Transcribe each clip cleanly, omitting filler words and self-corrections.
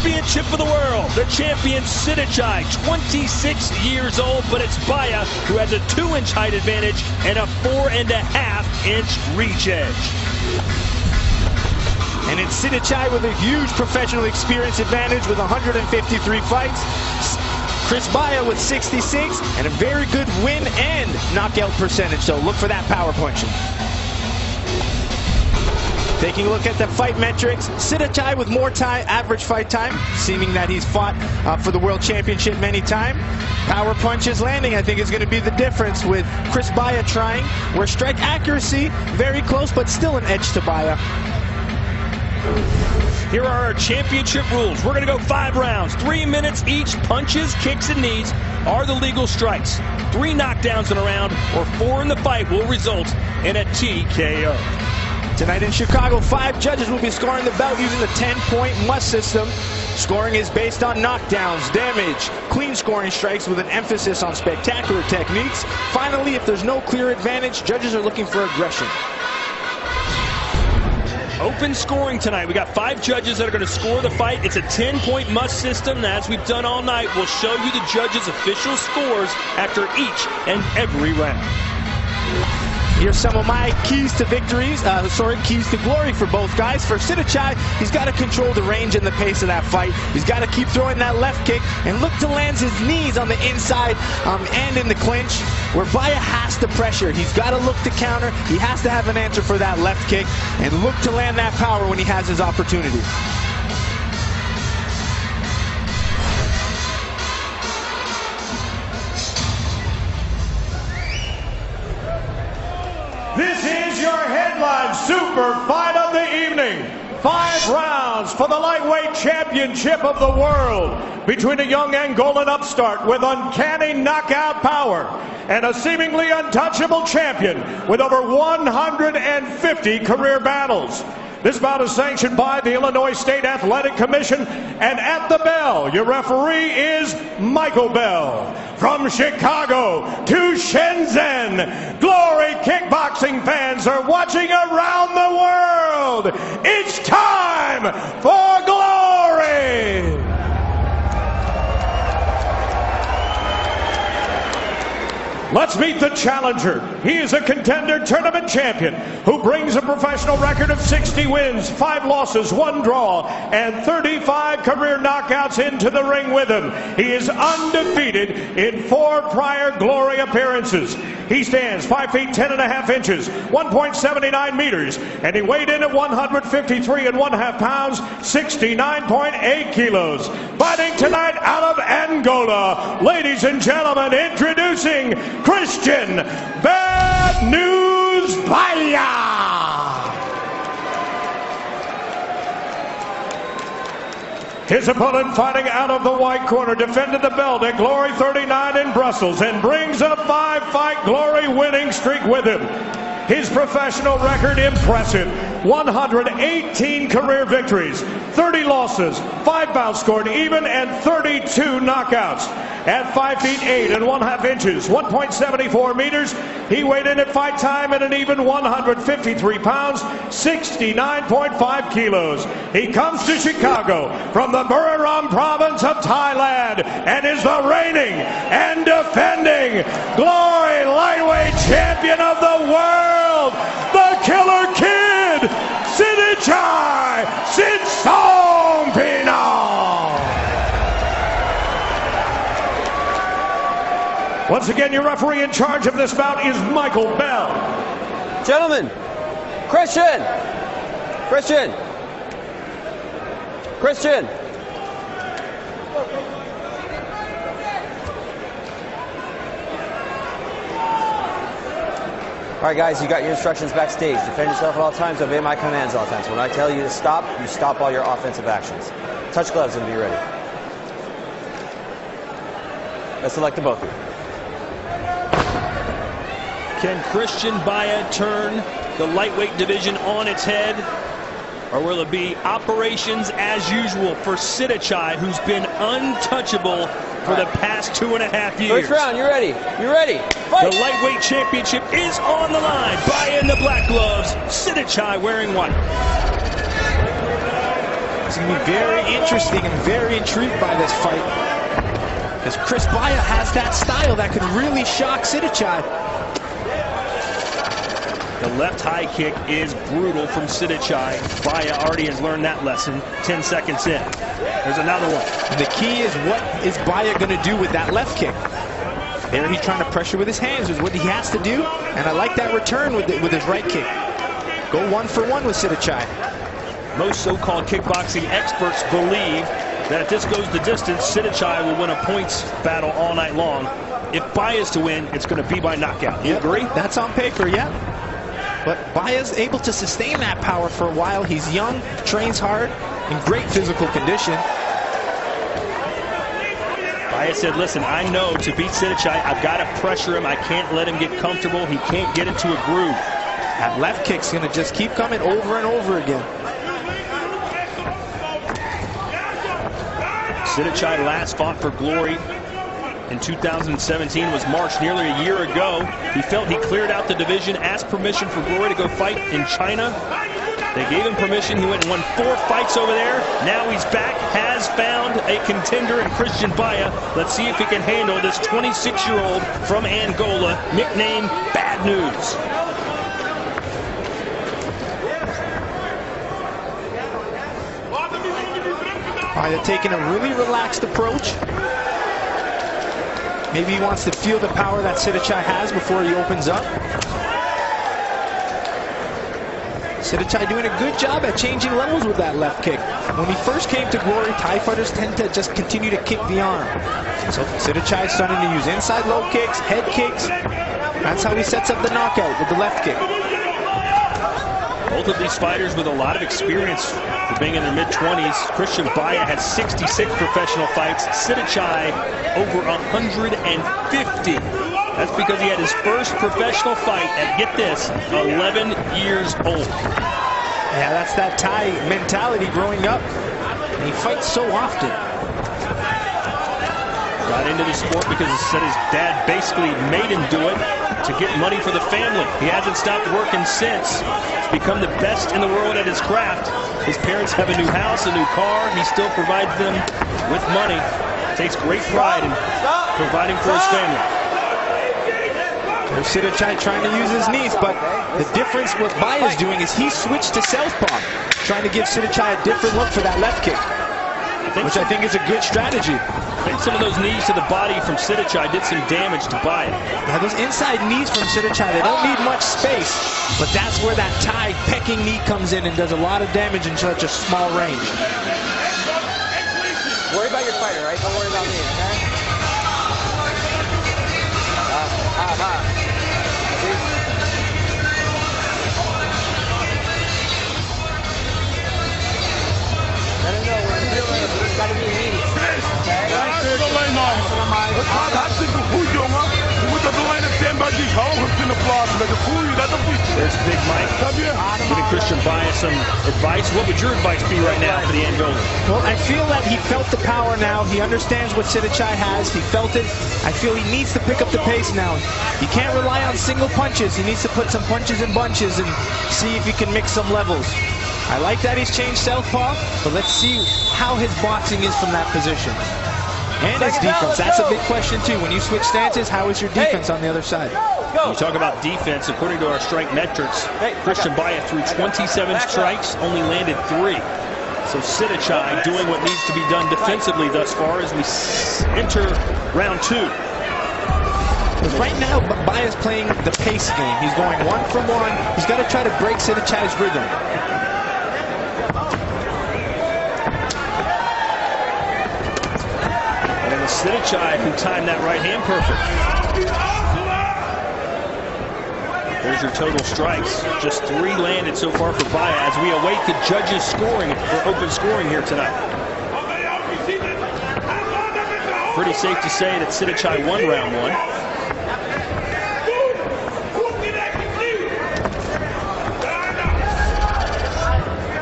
championship of the world. The champion Sitsong, 26 years old, but it's Baya who has a 2-inch height advantage and a 4.5-inch reach edge. And it's Sitsong with a huge professional experience advantage with 153 fights. Chris Baya with 66 and a very good win and knockout percentage. So look for that power punching. Taking a look at the fight metrics, Sitsong with more time, average fight time, seeming that he's fought for the World Championship many times. Power punches landing, I think, is going to be the difference with Chris Baya trying, where strike accuracy, very close, but still an edge to Baya. Here are our championship rules. We're going to go 5 rounds, 3 minutes each. Punches, kicks, and knees are the legal strikes. 3 knockdowns in a round or 4 in the fight will result in a TKO. Tonight in Chicago, 5 judges will be scoring the bout using the 10-point must system. Scoring is based on knockdowns, damage, clean scoring strikes with an emphasis on spectacular techniques. Finally, if there's no clear advantage, judges are looking for aggression. Open scoring tonight. We got 5 judges that are going to score the fight. It's a 10-point must system. As we've done all night, we'll show you the judges' official scores after each and every round. Here's some of my keys to victories, keys to glory for both guys. For Sitsong, he's got to control the range and the pace of that fight. He's got to keep throwing that left kick and look to land his knees on the inside and in the clinch, where Baya has to pressure. He's got to look to counter. He has to have an answer for that left kick and look to land that power when he has his opportunity. This is your headline super fight of the evening. 5 rounds for the lightweight championship of the world between a young Angolan upstart with uncanny knockout power and a seemingly untouchable champion with over 150 career battles. This bout is sanctioned by the Illinois State Athletic Commission, and at the bell, your referee is Michael Bell. From Chicago to Shenzhen, Glory kickboxing fans are watching around the world. It's time for Glory! Let's meet the challenger. He is a contender tournament champion who brings a professional record of 60 wins, 5 losses, 1 draw, and 35 career knockouts into the ring with him. He is undefeated in 4 prior Glory appearances. He stands 5 feet 10.5 inches, 1.79 meters, and he weighed in at 153.5 pounds, 69.8 kilos. Fighting tonight out of Angola, ladies and gentlemen, introducing Christian Bad News Baya. His opponent, fighting out of the white corner, defended the belt at Glory 39 in Brussels and brings a 5-fight Glory winning streak with him. His professional record, impressive. 118 career victories, 30 losses, 5 bouts scored even, and 32 knockouts. At 5 feet 8.5 inches, 1.74 meters, he weighed in at fight time at an even 153 pounds, 69.5 kilos. He comes to Chicago from the Buriram province of Thailand and is the reigning and defending Glory lightweight champion of the world, the Killer Kid, SitsongpeenongA. Once again, your referee in charge of this bout is Michael Bell. Gentlemen, Christian. All right, guys, you got your instructions backstage. Defend yourself at all times, obey my commands at all times. When I tell you to stop, you stop all your offensive actions. Touch gloves and be ready. Best of luck to both of you. Can Christian Baya turn the lightweight division on its head? Or will it be operations as usual for Sitsong, who's been untouchable for the past 2.5 years? First round, you ready? You ready? Fight! The lightweight championship is on the line. Baya in the black gloves, Sitsong wearing white. It's going to be very interesting and very intrigued by this fight, because Chris Baya has that style that could really shock Sitthichai. The left high kick is brutal from Sitthichai. Baya already has learned that lesson 10 seconds in. There's another one. And the key is, what is Baya going to do with that left kick? There he's trying to pressure with his hands, is what he has to do. And I like that return with his right kick. Go 1-for-1 with Sitthichai. Most so-called kickboxing experts believe that if this goes the distance, Sitthichai will win a points battle all night long. If Baya is to win, it's going to be by knockout. You agree? That's on paper, yeah. But Baya's able to sustain that power for a while. He's young, trains hard, in great physical condition. Baya said, listen, I know to beat Sitthichai, I've got to pressure him. I can't let him get comfortable. He can't get into a groove. That left kick's going to just keep coming over and over again. Sitthichai last fought for glory in 2017, was March, nearly a year ago. He felt he cleared out the division, asked permission for Glory to go fight in China. They gave him permission. He went and won 4 fights over there. Now he's back, has found a contender in Christian Baya. Let's see if he can handle this 26-year-old from Angola, nicknamed Bad News. Baya taking a really relaxed approach. Maybe he wants to feel the power that Sitthichai has before he opens up. Sitthichai doing a good job at changing levels with that left kick. When he first came to Glory, Thai fighters tend to just continue to kick the arm. So Sitthichai is starting to use inside low kicks, head kicks. That's how he sets up the knockout, with the left kick. Both of these fighters with a lot of experience for being in their mid-20s. Christian Baya had 66 professional fights. Sitthichai over 150. That's because he had his first professional fight at, get this, 11 years old. Yeah, that's that Thai mentality growing up. And he fights so often. Got into the sport because he said his dad basically made him do it to get money for the family. He hasn't stopped working since. He's become the best in the world at his craft. His parents have a new house, a new car. He still provides them with money. Takes great pride in providing for his family. There's Sitthichai trying to use his knees, but the difference what Baya's doing is he switched to southpaw, trying to give Sitthichai a different look for that left kick, which I think is a good strategy. I think some of those knees to the body from Sitthichai did some damage to Baya. Yeah, those inside knees from Sitthichai, they don't need much space, but that's where that Thai pecking knee comes in and does a lot of damage in such a small range. Worry about your fighter, right? Don't worry about me, okay? Let him know we're doing it, but it's got to be immediate. There's Big Mike giving Christian Baya some advice. What would your advice be right now for the Angolan? Well, I feel that he felt the power now. He understands what Sitthichai has. He felt it. I feel he needs to pick up the pace now. He can't rely on single punches. He needs to put some punches in bunches and see if he can mix some levels. I like that he's changed southpaw, but let's see how his boxing is from that position. And his defense, that's a big question too. When you switch stances, how is your defense on the other side? You talk about defense, according to our strike metrics, Christian Baya threw 27 strikes, only landed 3. So Sitthichai doing what needs to be done defensively thus far as we enter round 2. Right now, Baya's playing the pace game. He's going 1-for-1. He's got to try to break Sitthichai's rhythm. Sitthichai who timed that right hand perfect. There's your total strikes. Just 3 landed so far for Baya as we await the judges' scoring for open scoring here tonight. Pretty safe to say that Sitthichai won round 1.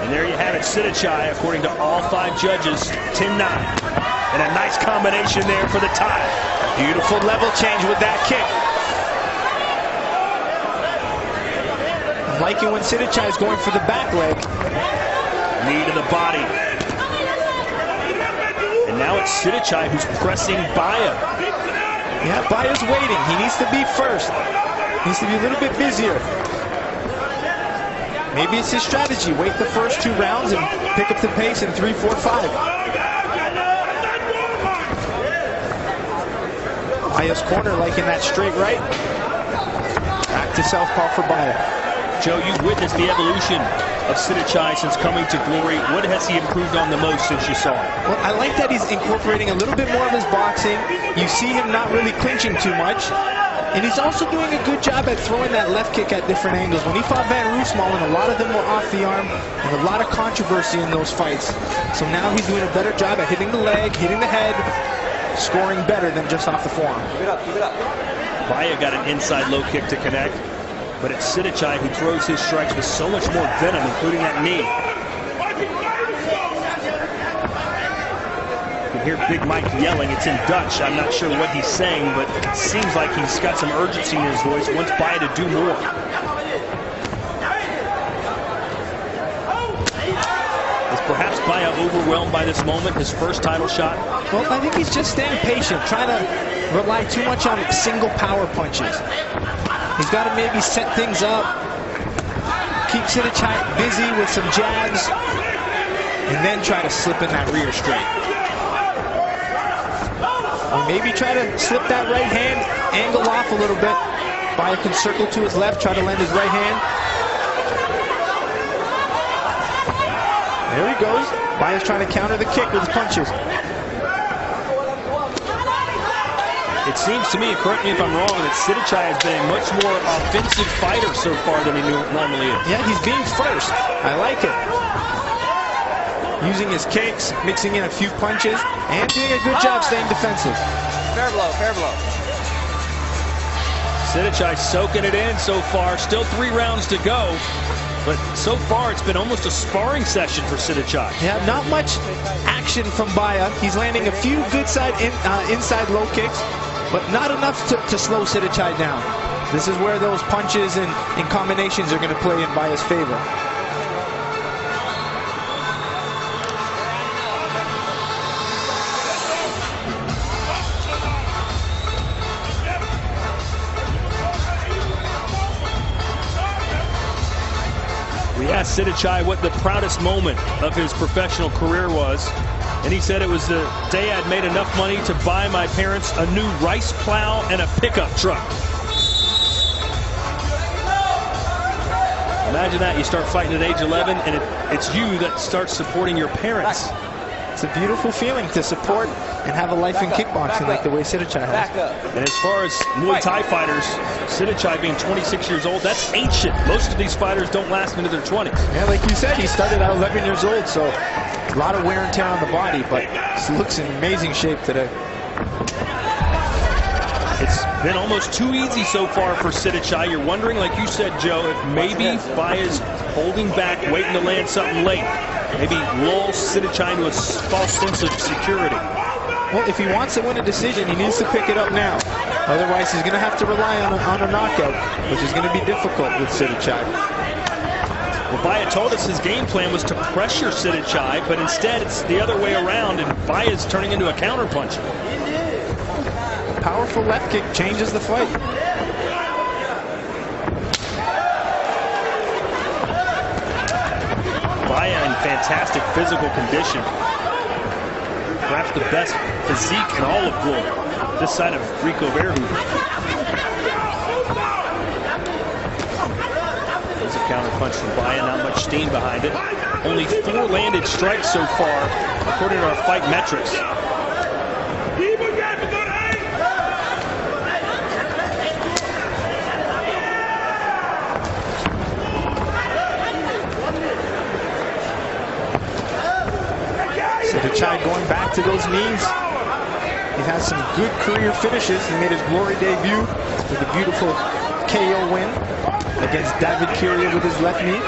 And there you have it, Sitthichai, according to all 5 judges, 10-9. And a nice combination there for the tie. Beautiful level change with that kick. I'm liking when Sitthichai is going for the back leg. Knee to the body. Now it's Sittich who's pressing Baya. Yeah, Baya's waiting. He needs to be first. Needs to be a little bit busier. Maybe it's his strategy. Wait the first 2 rounds and pick up the pace in 3, 4, 5. Baya's corner liking that straight right. Back to southpaw for Baya. Joe, you've witnessed the evolution of Sittich since coming to Glory. What has he improved on the most since you saw him? Well, I like that he's incorporating a little bit more of his boxing. You see him not really clinching too much. And he's also doing a good job at throwing that left kick at different angles. When he fought Van Roosmalen, a lot of them were off the arm and a lot of controversy in those fights. So now he's doing a better job at hitting the leg, hitting the head, scoring better than just off the forearm. Keep it up, keep it up. Baya got an inside low kick to connect. But it's Sittich who throws his strikes with so much more venom, including that knee. You can hear Big Mike yelling. It's in Dutch. I'm not sure what he's saying, but it seems like he's got some urgency in his voice. Wants Baya to do more. Is perhaps Baya overwhelmed by this moment, his first title shot? Well, I think he's just staying patient, trying to rely too much on single power punches. He's got to maybe set things up, keep Sittich busy with some jabs, and then try to slip in that rear straight. Or maybe try to slip that right hand, angle off a little bit. Baya can circle to his left, try to land his right hand. There he goes. Baya's trying to counter the kick with his punches. It seems to me, correct me if I'm wrong, that Sittich has been a much more offensive fighter so far than he normally is. Yeah, he's being first. I like it. Using his kicks, mixing in a few punches, and doing a good job staying defensive. Fair blow, fair blow. Sittich soaking it in so far. Still 3 rounds to go. But so far, it's been almost a sparring session for Sittich. Yeah, not much action from Baya. He's landing a few good inside low kicks, but not enough to slow Sittich down. This is where those punches and combinations are going to play in Baya's favor. We asked Sittich what the proudest moment of his professional career was, and he said it was the day I'd made enough money to buy my parents a new rice plow and a pickup truck. Imagine that, you start fighting at age 11 and it's you that starts supporting your parents. It's a beautiful feeling to support and have a life in kickboxing like the way Sittich has. And as far as Muay Thai fighters, Sittich being 26 years old, that's ancient. Most of these fighters don't last into their 20s. Yeah, like you said, he started at 11 years old, so a lot of wear and tear on the body, but he looks in amazing shape today. It's been almost too easy so far for Sittich. You're wondering, like you said, Joe, if maybe Baya's holding back, waiting to land something late. Maybe lull Sittich into a false sense of security. Well, if he wants to win a decision, he needs to pick it up now. Otherwise, he's going to have to rely on a knockout, which is going to be difficult with Sittich. Well, Baya told us his game plan was to pressure Sittich, but instead it's the other way around, and Baya's turning into a counterpuncher. A powerful left kick changes the fight. Baya in fantastic physical condition. Perhaps the best physique in all of Glory, this side of Rico Verhoeven. There's a counter punch from Baya, not much steam behind it. Only 4 landed strikes so far, according to our fight metrics. Sittich going back to those knees. He has some good career finishes. He made his Glory debut with a beautiful KO win against David Kiria with his left knee.